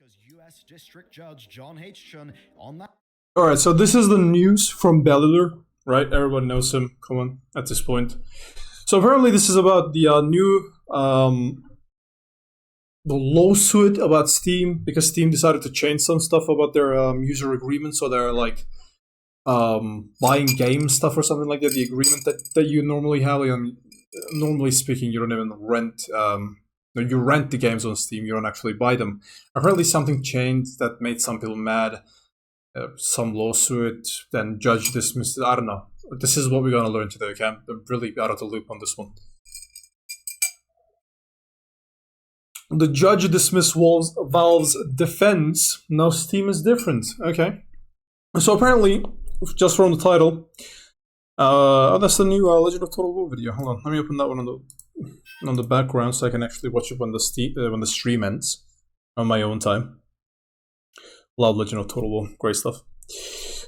because U.S. District Judge John H. Chun on that. Alright, so this is the news from Bellular, right? Everyone knows him, come on, at this point. So apparently this is about the new the lawsuit about Steam, because Steam decided to change some stuff about their user agreement, so they're like buying game stuff or something like that. The agreement that you normally have, normally speaking, you don't even rent. You rent the games on Steam, you don't actually buy them. Apparently something changed that made some people mad. Some lawsuit, then judge dismissed it. I don't know. This is what we're gonna learn today, okay? I'm really out of the loop on this one. The judge dismissed Valve's defense. Now Steam is different. Okay. So apparently, just from the title, oh, that's the new Legend of Total War video. Hold on, let me open that one on the background so I can actually watch it when the stream ends on my own time. Love Legend of Total War, great stuff.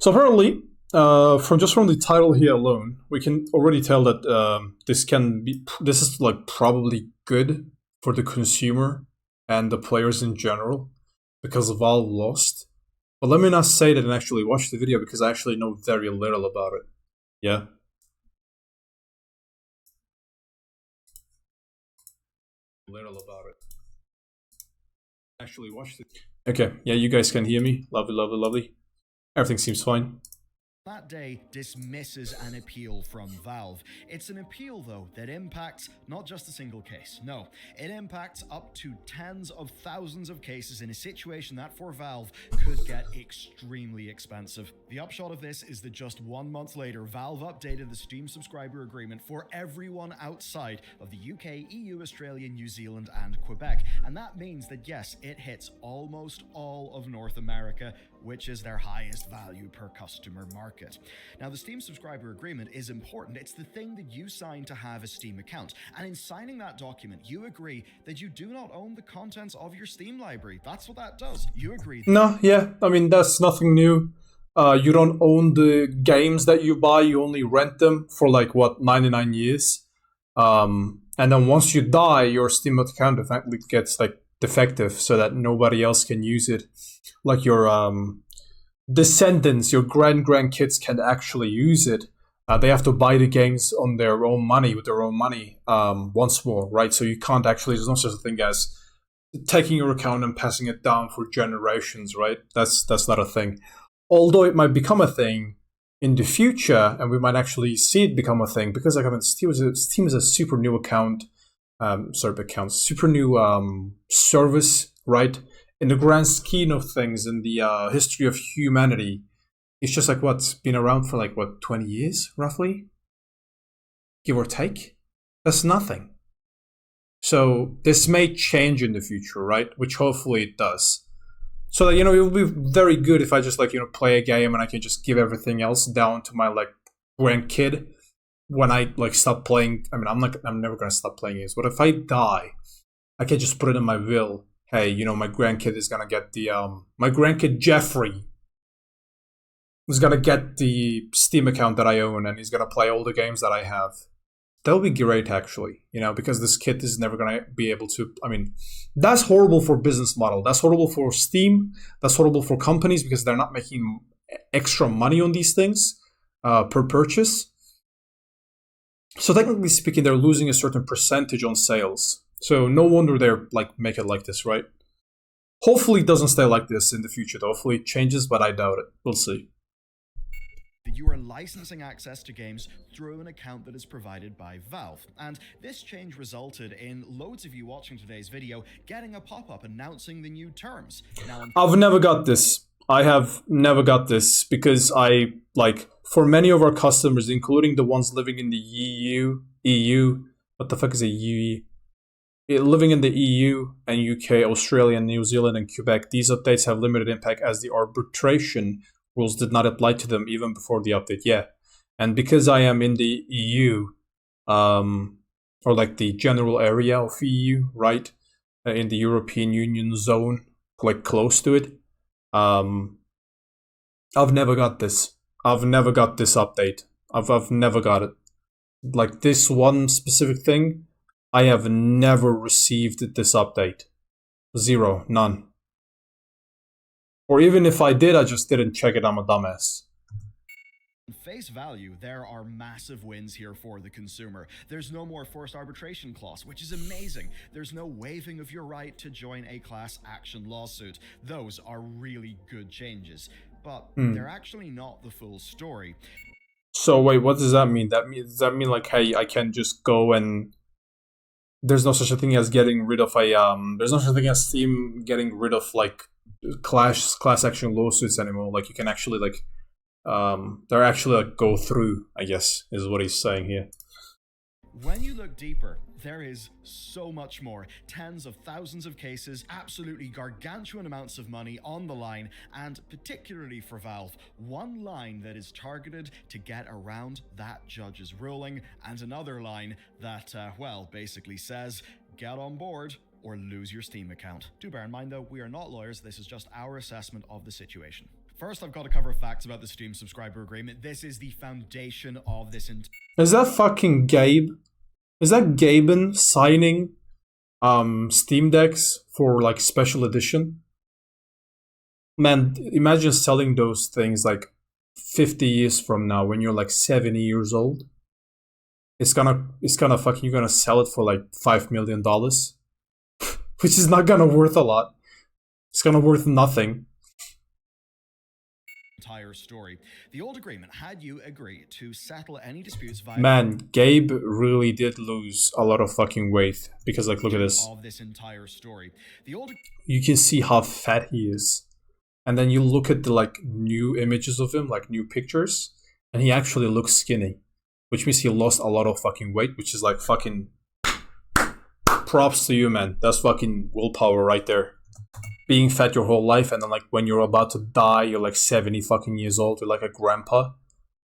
So apparently, from the title here alone, we can already tell that this is like probably good for the consumer and the players in general, because Valve lost. But let me not say that and actually watch the video, because I actually know very little about it. Yeah. Little about it. Actually watched it. Okay, yeah, you guys can hear me. Lovely, lovely, lovely. Everything seems fine. That day dismisses an appeal from Valve. It's an appeal, though, that impacts not just a single case. No, it impacts up to tens of thousands of cases in a situation that, for Valve, could get extremely expensive. The upshot of this is that just 1 month later, Valve updated the Steam subscriber agreement for everyone outside of the UK, EU, Australia, New Zealand, and Quebec. And that means that, yes, it hits almost all of North America, which is their highest value per customer market. Now, the Steam subscriber agreement is important. It's the thing that you sign to have a Steam account. And in signing that document, you agree that you do not own the contents of your Steam library. That's what that does. You agree. No, yeah, I mean, that's nothing new. You don't own the games that you buy. You only rent them for like, what, 99 years? And then once you die, your Steam account effectively gets like defective so that nobody else can use it. Like your descendants, your grandkids can actually use it. They have to buy the games on their own money, with their own money, once more, right? So you can't actually, there's no such a thing as taking your account and passing it down for generations, right? That's not a thing. Although it might become a thing in the future, and we might actually see it become a thing, because like, I mean, Steam is a super new account, super new service, right? In the grand scheme of things, in the history of humanity, it's just like what's been around for like, what, 20 years, roughly? Give or take? That's nothing. So this may change in the future, right? Which hopefully it does. So that, it will be very good if I just like, play a game and I can just give everything else down to my like grandkid when I like stop playing. I mean, I'm never gonna stop playing games, but if I die, I can just put it in my will. Hey, my grandkid is gonna get the my grandkid Jeffrey is gonna get the Steam account that I own, and he's gonna play all the games that I have. That'll be great, actually, because this kid is never gonna be able to. I mean, that's horrible for business model. That's horrible for Steam. That's horrible for companies, because they're not making extra money on these things per purchase. So technically speaking, they're losing a certain percentage on sales. So no wonder they're like make it like this, right? Hopefully it doesn't stay like this in the future, though. Hopefully it changes, but I doubt it. We'll see. You are licensing access to games through an account that is provided by Valve. And this change resulted in loads of you watching today's video getting a pop-up announcing the new terms. Now, I've never got this. I have never got this, because for many of our customers, including the ones living in the EU, what the fuck is a EU? Living in the EU and UK, Australia, New Zealand, and Quebec, these updates have limited impact as the arbitration rules did not apply to them even before the update. Yeah, and because I am in the EU, or like the general area of EU, right, in the European Union zone, like close to it, I've never got this. I've never got this update. I've never got it. Like this one specific thing, I have never received this update. Zero, none. Or even if I did, I just didn't check it. I'm a dumbass. Face value, there are massive wins here for the consumer. There's no more forced arbitration clause, which is amazing. There's no waiving of your right to join a class action lawsuit. Those are really good changes, but they're actually not the full story. So wait, what does that mean? Does that mean like, hey, I can just go and there's no such a thing as getting rid of there's no such a thing as Steam getting rid of like class action lawsuits anymore. Like you can actually like they're actually like go through, I guess, is what he's saying here. When you look deeper, there is so much more. Tens of thousands of cases, absolutely gargantuan amounts of money on the line, and particularly for Valve, one line that is targeted to get around that judge's ruling, and another line that, well, basically says, get on board or lose your Steam account. Do bear in mind though, we are not lawyers, this is just our assessment of the situation. First, I've got to cover facts about the Steam subscriber agreement. This is the foundation of this Is that fucking Gabe? Is that Gaben signing Steam decks for like special edition? Man, imagine selling those things like 50 years from now when you're like 70 years old. It's gonna fucking, you're gonna sell it for like $5 million. Which is not gonna worth a lot. It's gonna worth nothing. Entire story. The old agreement had you agree to settle any disputes via Man, Gabe really did lose a lot of fucking weight because like look at this. Of this entire story. The old You can see how fat he is. And then you look at the like new images of him, like new pictures, and he actually looks skinny, which means he lost a lot of fucking weight, which is like fucking props to you, man. That's fucking willpower right there. Being fat your whole life, and then like when you're about to die, you're like 70 fucking years old, you're like a grandpa.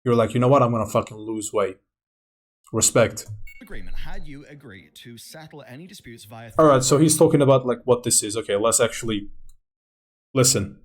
You're like, you know what? I'm gonna fucking lose weight. Respect. Agreement had you agree to settle any disputes via. All right, so he's talking about like what this is. Okay, let's actually listen.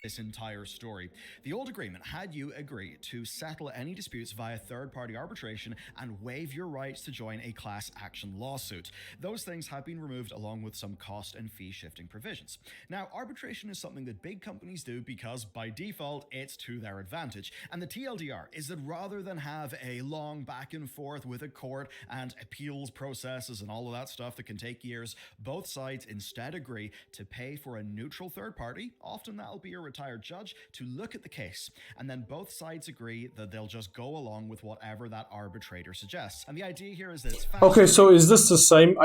This entire story. The old agreement had you agree to settle any disputes via third-party arbitration and waive your rights to join a class action lawsuit. Those things have been removed along with some cost and fee shifting provisions. Now, arbitration is something that big companies do because by default, it's to their advantage. And the TLDR is that rather than have a long back and forth with a court and appeals processes and all of that stuff that can take years, both sides instead agree to pay for a neutral third party, often that'll be a retired judge, to look at the case, and then both sides agree that they'll just go along with whatever that arbitrator suggests. And the idea here is that it's fast. Okay, so is this the same?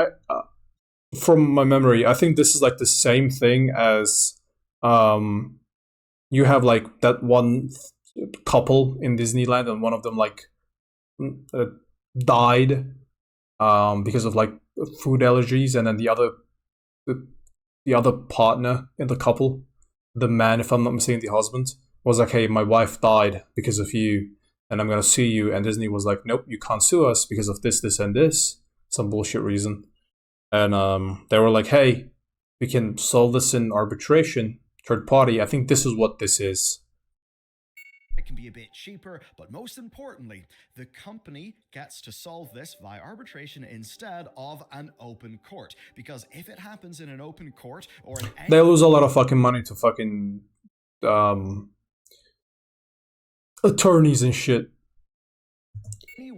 From my memory, I think this is like the same thing as you have like that one couple in Disneyland, and one of them like died because of like food allergies, and then the other partner in the couple, the man, if I'm not mistaken, the husband, was like, hey, my wife died because of you, and I'm gonna sue you. And Disney was like, nope, you can't sue us because of this, this, and this, some bullshit reason. And they were like, hey, we can solve this in arbitration, third party. I think this is what this is. It can be a bit cheaper, but most importantly, the company gets to solve this via arbitration instead of an open court. Because if it happens in an open court or in any they lose a lot of fucking money to fucking attorneys and shit.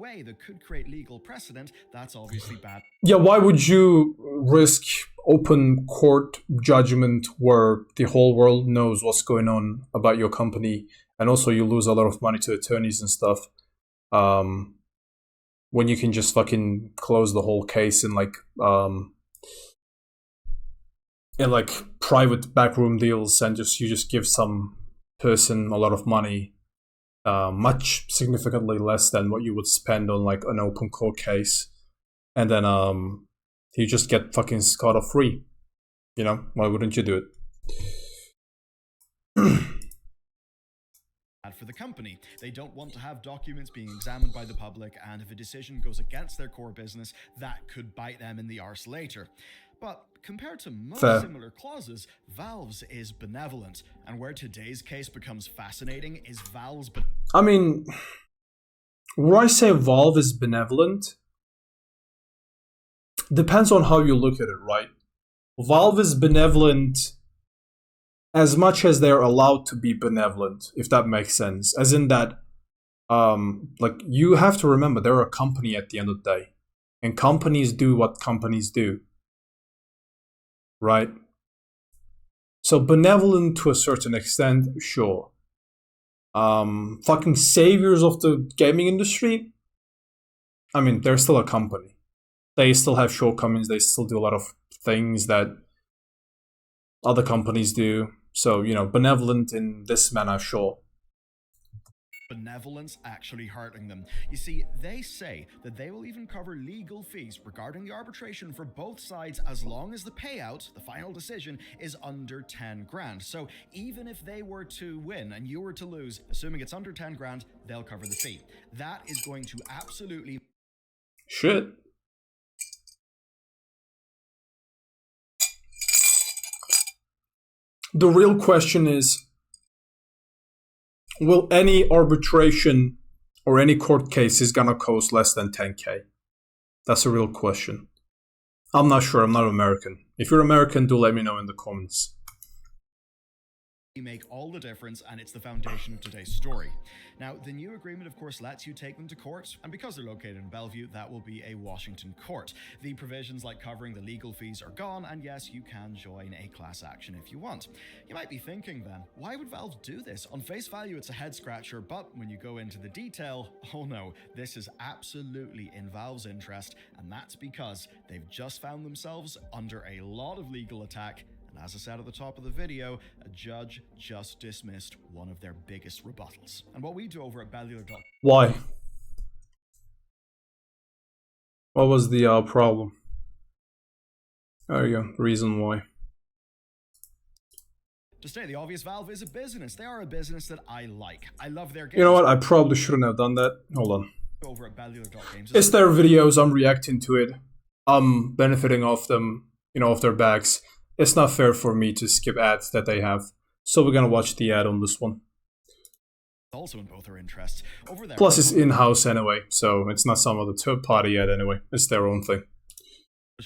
way that could create legal precedent, that's obviously bad. Yeah, why would you risk open court judgment where the whole world knows what's going on about your company, and also you lose a lot of money to attorneys and stuff, when you can just fucking close the whole case in private backroom deals, and you just give some person a lot of money, much significantly less than what you would spend on like an open court case, and then you just get fucking scot-free. You know, why wouldn't you do it? For the company, they don't want to have documents being examined by the public, and if a decision goes against their core business, that could bite them in the arse later. But compared to most similar clauses, Valve's is benevolent, and where today's case becomes fascinating is Valve's. I mean, when I say Valve is benevolent, depends on how you look at it, right? Valve is benevolent as much as they're allowed to be benevolent, if that makes sense. As in that, like, you have to remember they're a company at the end of the day. And companies do what companies do. Right? So benevolent to a certain extent, sure. Fucking saviors of the gaming industry, I mean, they're still a company. They still have shortcomings. They still do a lot of things that other companies do. So, benevolent in this manner, sure. Benevolence actually hurting them. You see, they say that they will even cover legal fees regarding the arbitration for both sides as long as the payout, the final decision, is under 10 grand. So even if they were to win and you were to lose, assuming it's under 10 grand, they'll cover the fee. That is going to absolutely... Shit. The real question is, will any arbitration or any court case is gonna cost less than 10K? That's a real question. I'm not sure. I'm not American. If you're American, do let me know in the comments. Make all the difference, and it's the foundation of today's story. Now, the new agreement, of course, lets you take them to court, and because they're located in Bellevue, that will be a Washington court. The provisions like covering the legal fees are gone, and yes, you can join a class action if you want. You might be thinking then, why would Valve do this? On face value, it's a head scratcher, but when you go into the detail, oh no, this is absolutely in Valve's interest, and that's because they've just found themselves under a lot of legal attack. And as I said at the top of the video, a judge just dismissed one of their biggest rebuttals. And what we do over at Bellular. Why? What was the problem? There you go. Reason why. To state the obvious, Valve is a business. They are a business that I like. I love their games. You know what? I probably shouldn't have done that. Hold on. Over at Bellular.games. It's their videos. I'm reacting to it. I'm benefiting off them, off their backs. It's not fair for me to skip ads that they have. So we're gonna watch the ad on this one. Also in both our interests. Over there. Plus it's in-house anyway, so it's not some other third-party ad anyway. It's their own thing.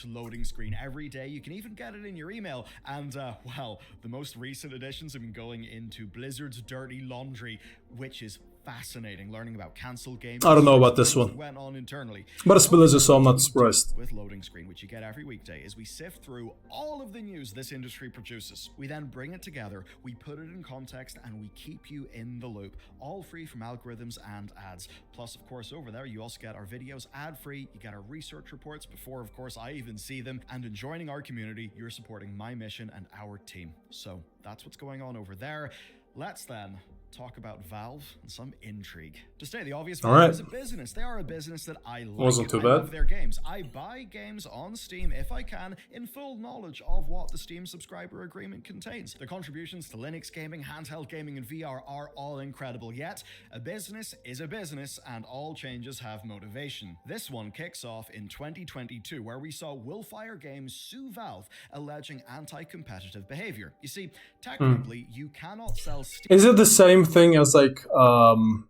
Loading screen every day. You can even get it in your email. And, well, the most recent editions have been going into Blizzard's dirty laundry, which is fascinating, learning about cancelled games. I don't know about this one. Went on internally. But it's Blizzard, so I'm not surprised. With Loading Screen, which you get every weekday, is we sift through all of the news this industry produces. We then bring it together, we put it in context, and we keep you in the loop, all free from algorithms and ads. Plus, of course, over there, you also get our videos ad-free, you get our research reports before, of course, I even see them, and in joining our community, you're supporting my mission and our team. So that's what's going on over there. Let's then talk about Valve and some intrigue. To state the obvious, Valve is a business. They are a business that I like. Wasn't too bad. I love their games. I buy games on Steam if I can, in full knowledge of what the Steam subscriber agreement contains. Their contributions to Linux gaming, handheld gaming, and VR are all incredible. Yet, a business is a business, and all changes have motivation. This one kicks off in 2022, where we saw Willfire Games sue Valve, alleging anti-competitive behavior. You see, technically, you cannot sell Steam. Is it the same thing as like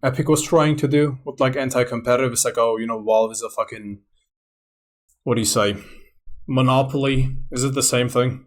Epic was trying to do with like anti-competitive? It's like, oh, Valve is a fucking, what do you say, monopoly? Is it the same thing?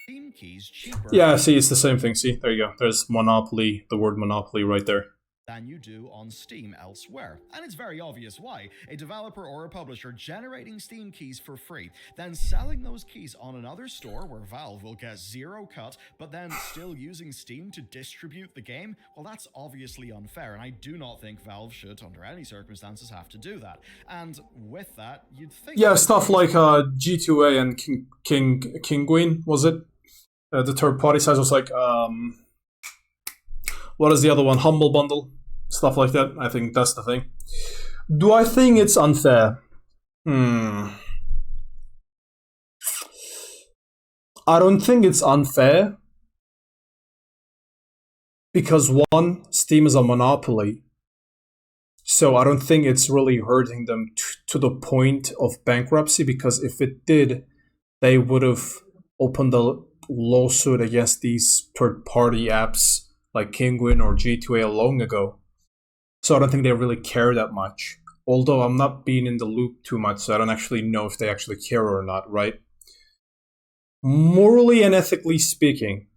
Steam keys cheaper. Yeah, see, it's the same thing. See, there you go. There's monopoly, the word monopoly right there. Than you do on Steam elsewhere. And it's very obvious why. A developer or a publisher generating Steam keys for free, then selling those keys on another store where Valve will get zero cut, but then still using Steam to distribute the game, well, that's obviously unfair, and I do not think Valve should, under any circumstances, have to do that. And with that, you'd think... Yeah, stuff like G2A and Kinguin, was it? The third-party side was like... what is the other one? Humble Bundle. Stuff like that. I think that's the thing. Do I think it's unfair? I don't think it's unfair. Because one, Steam is a monopoly. So I don't think it's really hurting them to the point of bankruptcy. Because if it did, they would have opened a lawsuit against these third-party apps like Kinguin or G2A long ago. So I don't think they really care that much. Although I'm not being in the loop too much, so I don't actually know if they actually care or not, right? Morally and ethically speaking,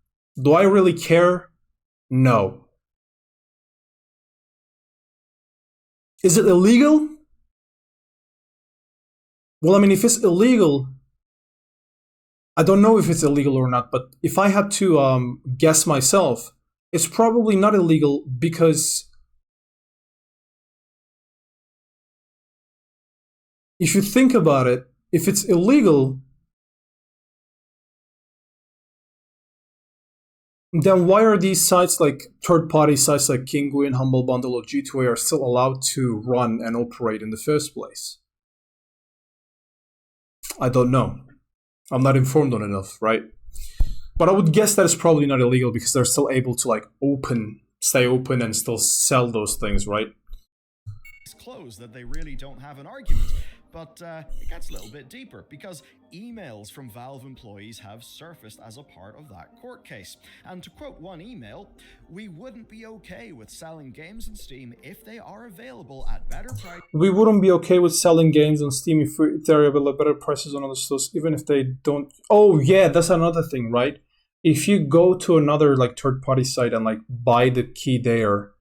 Do I really care? No. Is it illegal? Well, I mean, if it's illegal, I don't know if it's illegal or not, but if I had to guess myself, it's probably not illegal because if you think about it, if it's illegal, then why are these sites like third-party sites like Kinguin, Humble Bundle, or G2A are still allowed to run and operate in the first place? I don't know. I'm not informed on enough, right? But I would guess that it's probably not illegal because they're still able to like stay open and still sell those things, right? It's closed that they really don't have an argument. But it gets a little bit deeper because emails from Valve employees have surfaced as a part of that court case. And to quote one email, "We wouldn't be okay with selling games on Steam if they are available at better price." We wouldn't be okay with selling games on Steam if they're available at better prices on other stores, even if they don't. Oh yeah, that's another thing, right? If you go to another like third-party site and like buy the key there,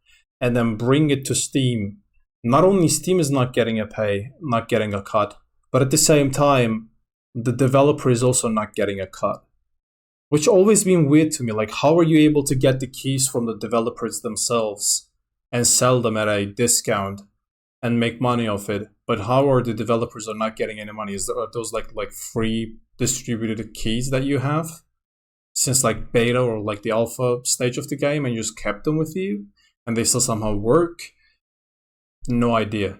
and then bring it to Steam, not only Steam is not getting a cut, but at the same time, the developer is also not getting a cut. Which always been weird to me. Like, how are you able to get the keys from the developers themselves and sell them at a discount and make money off it? But how are the developers are not getting any money? Are those like free distributed keys that you have since like beta or like the alpha stage of the game, and you just kept them with you and they still somehow work? No idea.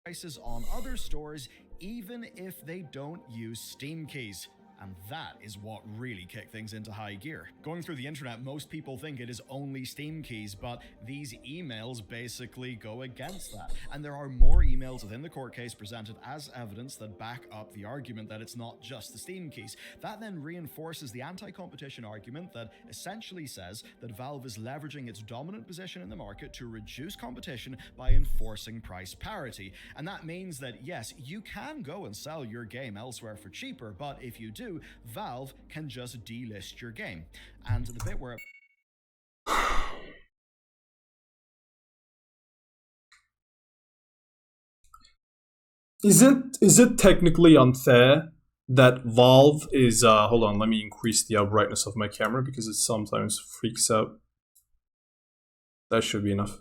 Prices on other stores, even if they don't use Steam keys. And that is what really kicked things into high gear. Going through the internet, most people think it is only Steam keys, but these emails basically go against that. And there are more emails within the court case presented as evidence that back up the argument that it's not just the Steam keys. That then reinforces the anti-competition argument that essentially says that Valve is leveraging its dominant position in the market to reduce competition by enforcing price parity. And that means that, yes, you can go and sell your game elsewhere for cheaper, but if you do, Valve can just delist your game. And the bit where Is it technically unfair that Valve is hold on, let me increase the brightness of my camera because it sometimes freaks out. That should be enough.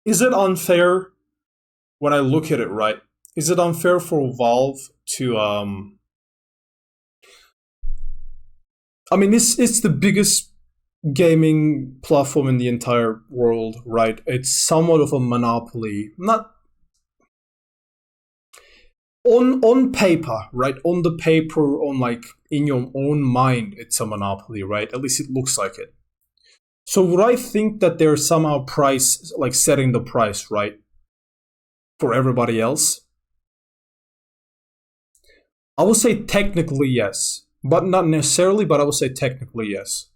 Is it unfair when I look at it, right? Is it unfair for Valve to I mean, it's the biggest gaming platform in the entire world, right? It's somewhat of a monopoly. Not on paper, right? On the paper, on like in your own mind, it's a monopoly, right? At least it looks like it. So would I think that they're somehow setting the price, right? For everybody else? I would say technically yes, but not necessarily, but I would say technically yes.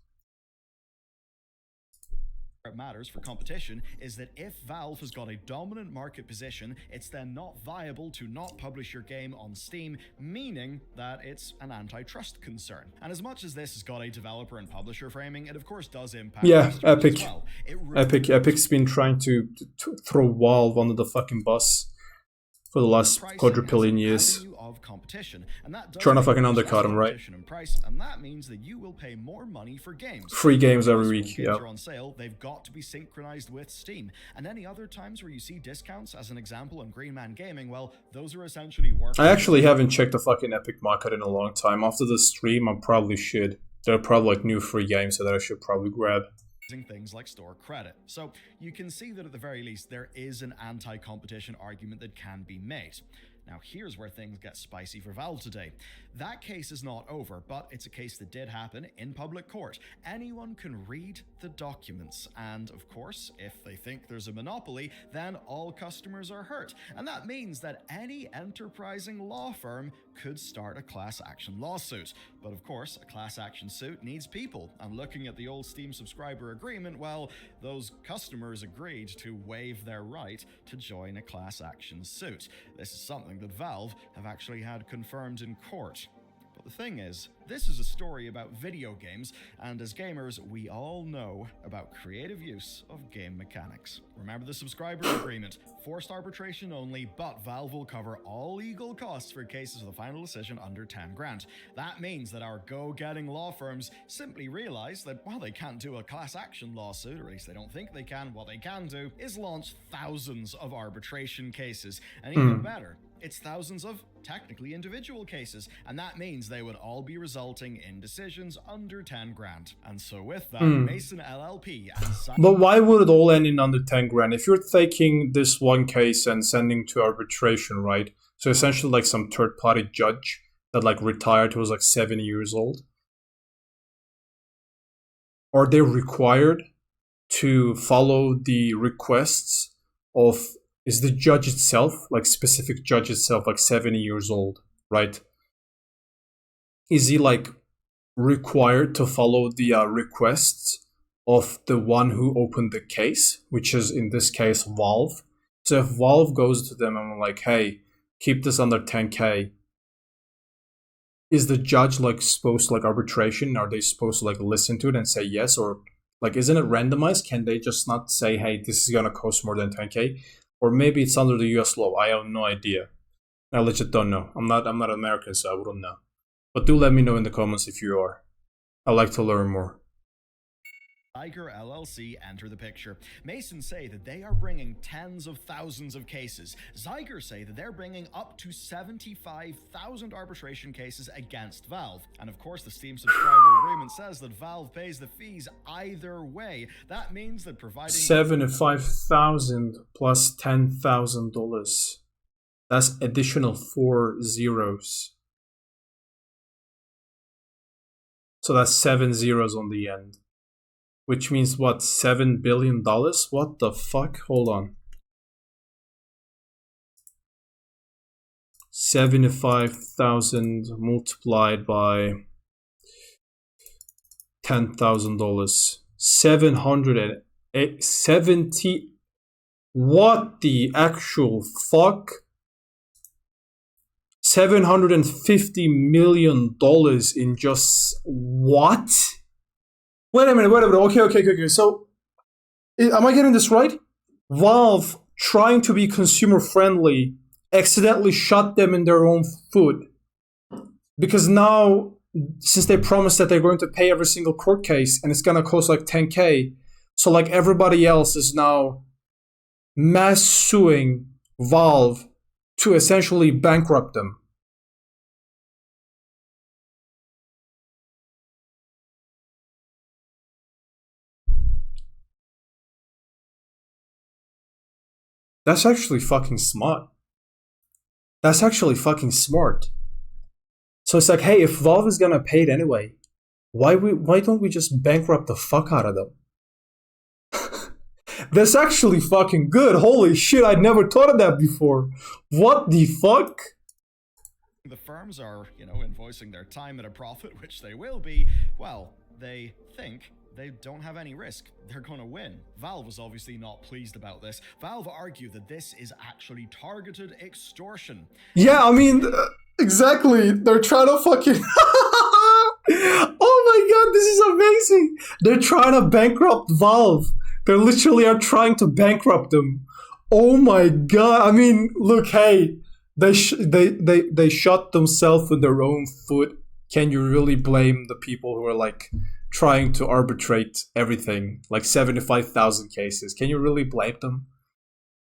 it matters for competition is that if Valve has got a dominant market position, it's then not viable to not publish your game on Steam, meaning that it's an antitrust concern. And as much as this has got a developer and publisher framing, it of course does impact Epic. as well. Epic's been trying to throw Valve under the fucking bus for the last quadrillion years. Of competition, and that trying to fucking undercut them, right? And price, and that means that you will pay more money for games. Free games every week, yeah. Are on sale, they've got to be synchronized with Steam. And any other times where you see discounts, as an example on Green Man Gaming, well, those are essentially worth. I actually haven't checked the fucking Epic market in a long time. After the stream, I probably should. There are probably like new free games that I should probably grab. Things like store credit. So you can see that at the very least there is an anti-competition argument that can be made. Now here's where things get spicy for Valve today. That case is not over, but it's a case that did happen in public court. Anyone can read the documents, and of course, if they think there's a monopoly, then all customers are hurt. And that means that any enterprising law firm could start a class action lawsuit. But of course, a class action suit needs people, and looking at the old Steam subscriber agreement, well, those customers agreed to waive their right to join a class action suit. This is something that Valve have actually had confirmed in court. But the thing is, this is a story about video games, and as gamers, we all know about creative use of game mechanics. Remember the subscriber agreement, forced arbitration only, but Valve will cover all legal costs for cases with a final decision under 10 grand. That means that our go-getting law firms simply realize that while they can't do a class action lawsuit, or at least they don't think they can, what they can do is launch thousands of arbitration cases, and even better, it's thousands of technically individual cases, and that means they would all be resulting in decisions under 10 grand. And so with that, Mason LLP and But why would it all end in under 10 grand? If you're taking this one case and sending to arbitration, right? So essentially like some third-party judge that like retired who was like 70 years old. Are they required to follow the requests of... Is the judge itself, like specific judge itself, like 70 years old, right? Is he like required to follow the requests of the one who opened the case, which is in this case Valve? So if Valve goes to them and like, hey, keep this under 10K, is the judge like supposed to like arbitration? Are they supposed to like listen to it and say yes? Or like, isn't it randomized? Can they just not say, hey, this is gonna cost more than 10K? Or maybe it's under the US law. I have no idea. I legit don't know. I'm not American, so I wouldn't know. But do let me know in the comments if you are. I'd like to learn more. Zyger LLC enter the picture. Mason say that they are bringing tens of thousands of cases. Zyger say that they're bringing up to 75,000 arbitration cases against Valve. And of course, the Steam subscriber agreement says that Valve pays the fees either way. That means that providing 75,000 plus $10,000. That's additional 4 zeros. So that's 7 zeros on the end. Which means what, $7 billion? What the fuck? Hold on. 75,000 multiplied by $10,000. 770. What the actual fuck? $750 million in just what? Wait a minute. Okay. So, am I getting this right? Valve, trying to be consumer friendly, accidentally shot them in their own foot. Because now, since they promised that they're going to pay every single court case, and it's gonna cost like 10K, so like everybody else is now mass suing Valve to essentially bankrupt them. That's actually fucking smart. That's actually fucking smart. So it's like, hey, if Valve is gonna pay it anyway, why don't we just bankrupt the fuck out of them? That's actually fucking good. Holy shit, I'd never thought of that before. What the fuck? The firms are, invoicing their time at a profit, which they will be. Well, they think they don't have any risk. They're gonna win. Valve was obviously not pleased about this. Valve argued that this is actually targeted extortion. Yeah, I mean, exactly. They're trying to fucking... Oh my god, this is amazing. They're trying to bankrupt Valve. They literally are trying to bankrupt them. Oh my god. I mean, look, hey, they shot themselves in their own foot. Can you really blame the people who are like trying to arbitrate everything, like 75,000 cases? Can you really blame them?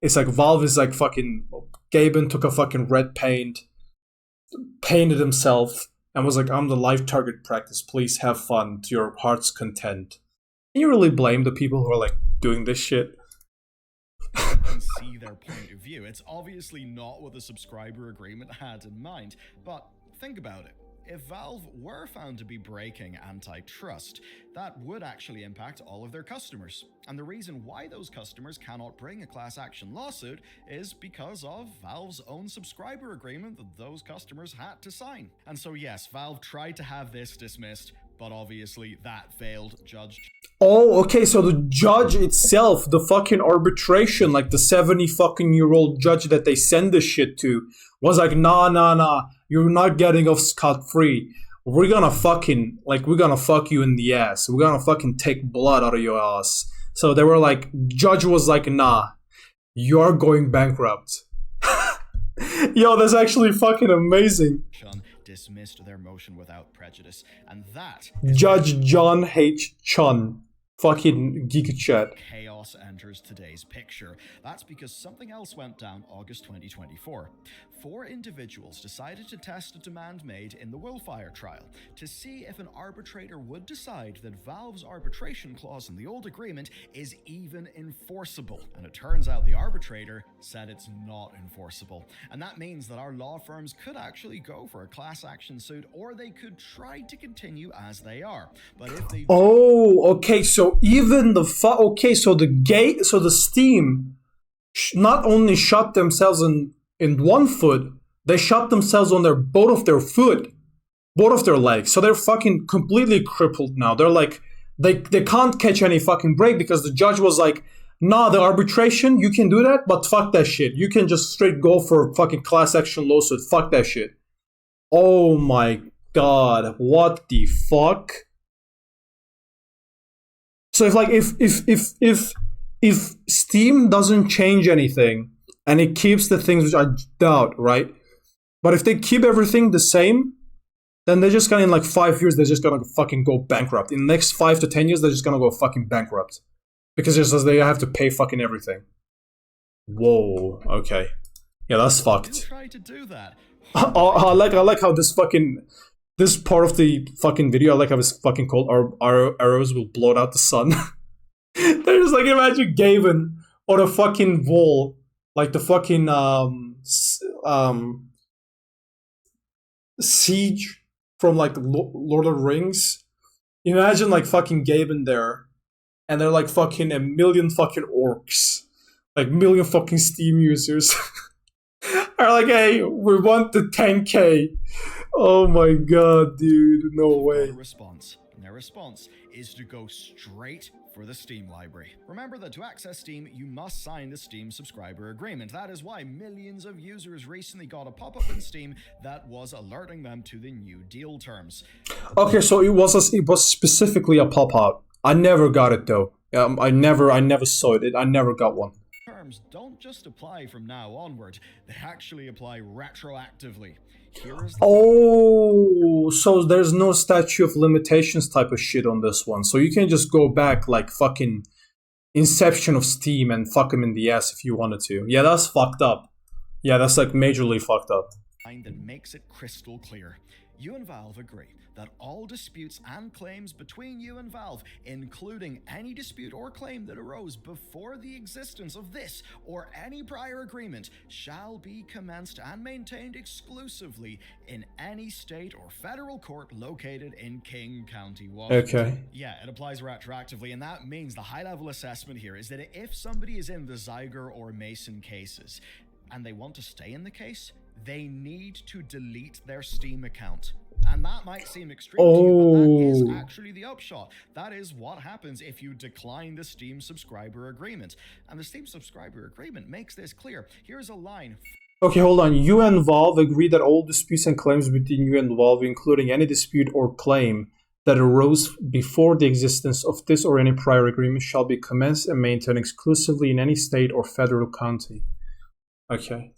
It's like Valve is like fucking... Gaben took a fucking red paint, painted himself, and was like, I'm the live target practice. Please have fun to your heart's content. Can you really blame the people who are like doing this shit? Can see their point of view. It's obviously not what the subscriber agreement had in mind, but think about it. if Valve were found to be breaking antitrust, that would actually impact all of their customers. And the reason why those customers cannot bring a class action lawsuit is because of Valve's own subscriber agreement that those customers had to sign. And so yes, Valve tried to have this dismissed, but obviously that failed. Judge. Oh, okay, so the judge itself, the fucking arbitration, like the 70 fucking year old judge that they send this shit to, was like, nah, you're not getting off scot-free. We're gonna fuck you in the ass. We're gonna fucking take blood out of your ass. So they were like, judge was like, nah, you're going bankrupt. Yo, that's actually fucking amazing. Dismissed their motion without prejudice, and that Judge John H. Chun. Fucking geek chat. Chaos enters today's picture. That's because something else went down August 2024. 4 individuals decided to test a demand made in the Willfire trial to see if an arbitrator would decide that Valve's arbitration clause in the old agreement is even enforceable. And it turns out the arbitrator said it's not enforceable. And that means that our law firms could actually go for a class action suit, or they could try to continue as they are. But if they okay, so even the the Steam not only shot themselves in one foot, they shot themselves on both of their legs. So they're fucking completely crippled now. They're like, they can't catch any fucking break because the judge was like, nah, the arbitration, you can do that, but fuck that shit. You can just straight go for a fucking class action lawsuit. Fuck that shit. Oh my god, what the fuck? So if Steam doesn't change anything and it keeps the things, which I doubt, right? But if they keep everything the same, then they're just gonna, in like 5 years, they're just gonna fucking go bankrupt. In the next 5 to 10 years, they're just gonna go fucking bankrupt. Because they have to pay fucking everything. Whoa, okay. Yeah, that's fucked. Try to do that. I like how this part of the fucking video, I like how it's fucking called, our arrows will blot out the sun. They're just like, imagine Gavin on a fucking wall, like the fucking siege from like Lord of the Rings. Imagine like fucking Gavin there, and they're like fucking a million fucking orcs, like million fucking Steam users. Are like, hey, we want the 10K. Oh my god, dude, no way. Their response is to go straight for the Steam library. Remember that to access Steam, you must sign the Steam subscriber agreement. That is why millions of users recently got a pop-up in Steam that was alerting them to the new deal terms. Okay, so it was specifically a pop-up. I never got it though. I never saw it. I never got one. Terms don't just apply from now onward, they actually apply retroactively. So there's no statute of limitations type of shit on this one. So you can just go back like fucking inception of Steam and fuck him in the ass if you wanted to. Yeah, that's fucked up. Yeah, that's like majorly fucked up. That makes it crystal clear. You and Valve agree that all disputes and claims between you and Valve, including any dispute or claim that arose before the existence of this or any prior agreement, shall be commenced and maintained exclusively in any state or federal court located in King County, Washington. Okay. Yeah, it applies retroactively, and that means the high-level assessment here is that if somebody is in the Zyger or Mason cases and they want to stay in the case, they need to delete their Steam account. And that might seem extreme to you, but that is actually the upshot. That is what happens if you decline the Steam subscriber agreement. And the Steam subscriber agreement makes this clear. Here's a line. Okay, hold on. You and Valve agree that all disputes and claims between you and Valve, including any dispute or claim that arose before the existence of this or any prior agreement, shall be commenced and maintained exclusively in any state or federal county. Okay.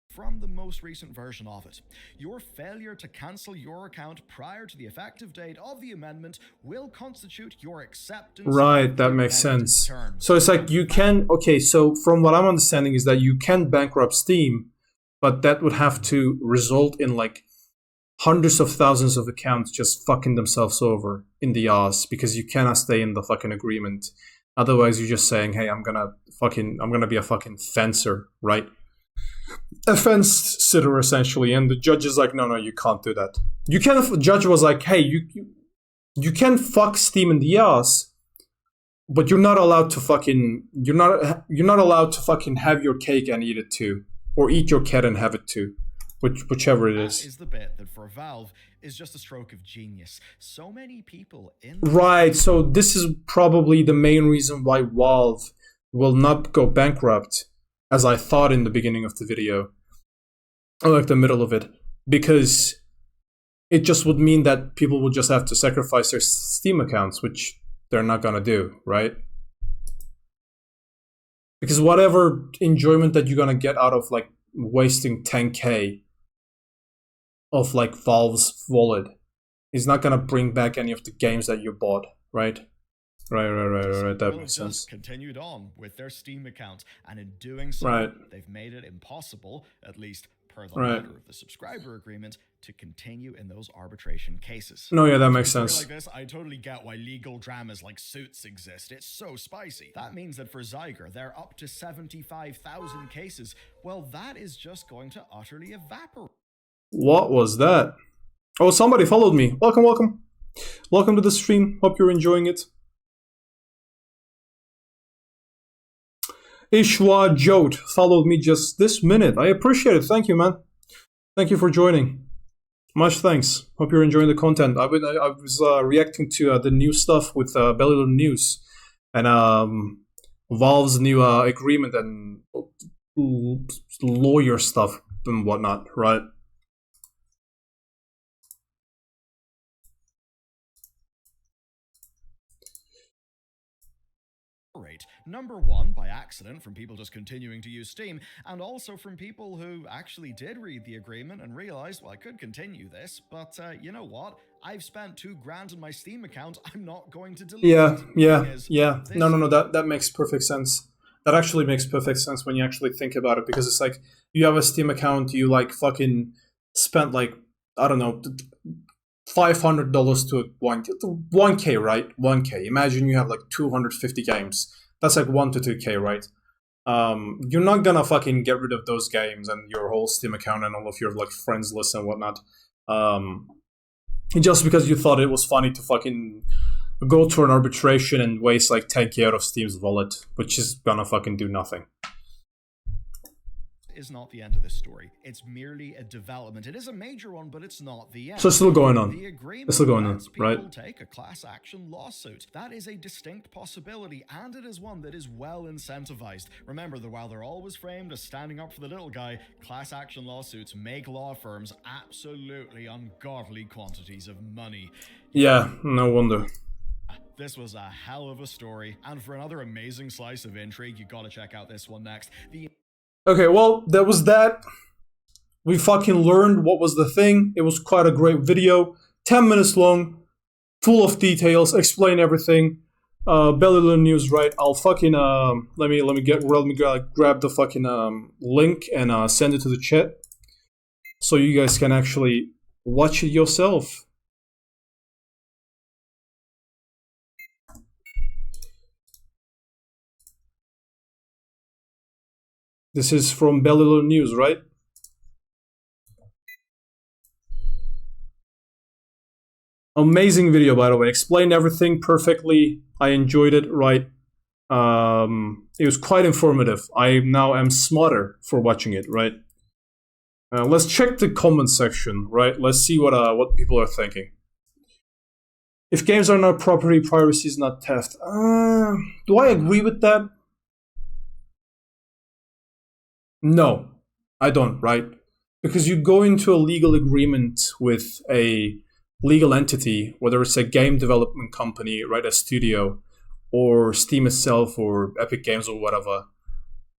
From the most recent version of it, your failure to cancel your account prior to the effective date of the amendment will constitute your acceptance. Right, that makes sense. So it's like you can, okay, so from what I'm understanding is that you can bankrupt Steam, but that would have to result in like hundreds of thousands of accounts just fucking themselves over in the ass because you cannot stay in the fucking agreement. Otherwise, you're just saying, hey, I'm gonna be a fucking fencer, right? offense sitter essentially, and the judge is like, no, you can't do that. You can. The judge was like, hey, you can fuck Steam in the ass, but you're not allowed to fucking you're not allowed to fucking have your cake and eat it too, or eat your cat and have it too, whichever it is. That is the bit that for Valve is just a stroke of genius. So many people in Right. So this is probably the main reason why Valve will not go bankrupt, as I thought in the beginning of the video, or like the middle of it, because it just would mean that people would just have to sacrifice their Steam accounts, which they're not gonna do, right? Because whatever enjoyment that you're gonna get out of like wasting 10K of like Valve's wallet is not gonna bring back any of the games that you bought, right? Right. That makes sense. Continued on with their Steam account, and in doing so, Right. they've made it impossible, at least per the Right. letter of the subscriber agreement, to continue in those arbitration cases. No, yeah, that makes For a story sense. like this, I totally get why legal dramas like Suits exist. It's so spicy. That means that for Zyger, they're up to 75,000 cases. Well, that is just going to utterly evaporate. What was that? Oh, somebody followed me. Welcome. Welcome to the stream. Hope you're enjoying it. Ishwa Jot followed me just this minute. I appreciate it. Thank you, man. Thank you for joining. Much thanks. Hope you're enjoying the content. I was reacting to the new stuff with Bellular News and Valve's new agreement and lawyer stuff and whatnot, right? Number one, by accident, from people just continuing to use Steam, and also from people who actually did read the agreement and realized, well, I could continue this, but you know what? I've spent $2,000 in my Steam account. I'm not going to delete it. Yeah. No. That makes perfect sense. That actually makes perfect sense when you actually think about it, because it's like you have a Steam account, you like fucking spent like, I don't know, $500 to 1K, right? 1K. Imagine you have like 250 games. That's like 1 to 2K, right? You're not gonna fucking get rid of those games and your whole Steam account and all of your like friends list and whatnot. Just because you thought it was funny to fucking go to an arbitration and waste like 10K out of Steam's wallet, which is gonna fucking do nothing. Is not the end of this story. It's merely a development. It is a major one, but it's not the end. So it's still going on. The agreement It's still going on, lets people right? take a class action lawsuit. That is a distinct possibility, and it is one that is well incentivized. Remember that while they're always framed as standing up for the little guy, class action lawsuits make law firms absolutely ungodly quantities of money. Yeah, no wonder. This was a hell of a story, and for another amazing slice of intrigue, you gotta check out this one next. Okay, well, there was that. We fucking learned what was the thing. It was quite a great video. 10 minutes long, full of details, explain everything. Bellular News, right? I'll fucking let me grab the fucking link and send it to the chat so you guys can actually watch it yourself. This is from Bellular News, right? Amazing video, by the way. Explained everything perfectly. I enjoyed it, right? It was quite informative. I now am smarter for watching it, right? Let's check the comment section, right? Let's see what people are thinking. If games are not property, piracy is not theft. Do I agree with that? No, I don't, right? Because you go into a legal agreement with a legal entity, whether it's a game development company, right, a studio, or Steam itself, or Epic Games, or whatever,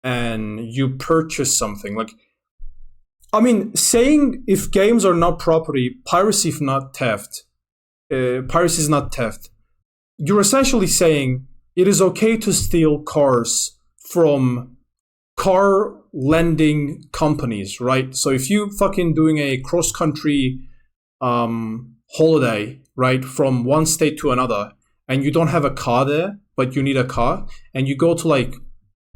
and you purchase something. Like, I mean, saying if games are not property, piracy is not theft. Piracy is not theft. You're essentially saying it is okay to steal cars from car lending companies, right? So if you fucking doing a cross-country holiday, right, from one state to another, and you don't have a car there, but you need a car, and you go to like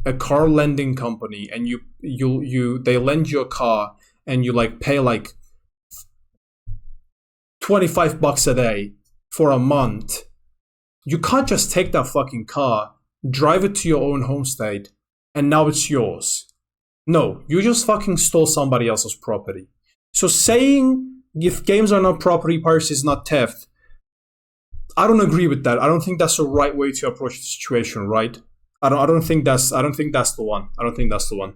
a car lending company and you they lend you a car and you like pay like $25 a day for a month, you can't just take that fucking car, drive it to your own home state, and now it's yours. No, you just fucking stole somebody else's property. So saying if games are not property, piracy is not theft, I don't agree with that. I don't think that's the right way to approach the situation, right? I don't think that's the one. I don't think that's the one.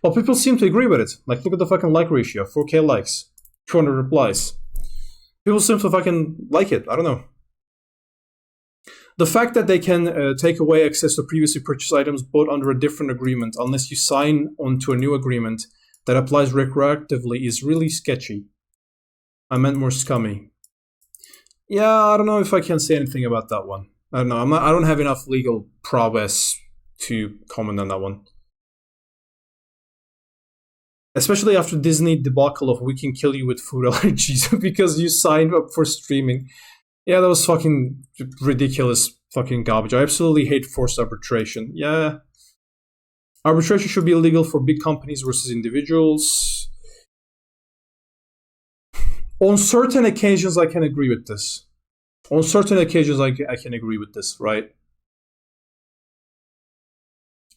But people seem to agree with it. Like, look at the fucking like ratio, 4K likes, 200 replies. People seem to fucking like it. I don't know. The fact that they can take away access to previously purchased items bought under a different agreement unless you sign onto a new agreement that applies retroactively is really sketchy. I meant more scummy. Yeah, I don't know if I can say anything about that one. I don't know. I don't have enough legal prowess to comment on that one. Especially after Disney debacle of we can kill you with food allergies because you signed up for streaming. Yeah, that was fucking ridiculous fucking garbage. I absolutely hate forced arbitration. Yeah. Arbitration should be illegal for big companies versus individuals. On certain occasions, I can agree with this. On certain occasions, I can agree with this, right?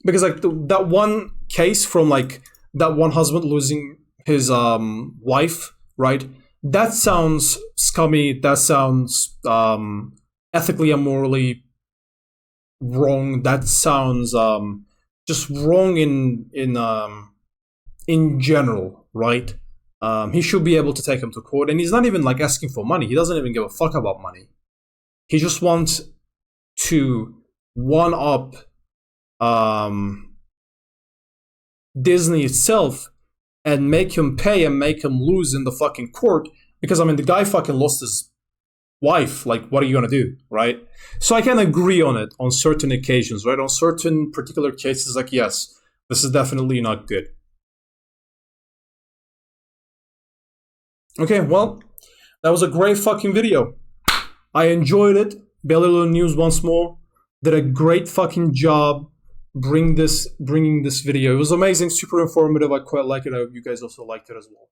Because like that one case from like that one husband losing his wife, right? That sounds scummy. That sounds ethically and morally wrong. That sounds just wrong in general, right? He should be able to take him to court, and he's not even like asking for money. He doesn't even give a fuck about money. He just wants to one up Disney itself and make him pay and make him lose in the fucking court because, I mean, the guy fucking lost his wife. Like, what are you gonna do, right? So I can agree on it on certain occasions, right? On certain particular cases, like, yes, this is definitely not good. Okay, well, that was a great fucking video. I enjoyed it. Belly News once more did a great fucking job bringing this video. It was amazing, super informative. I quite like it. I hope you guys also liked it as well.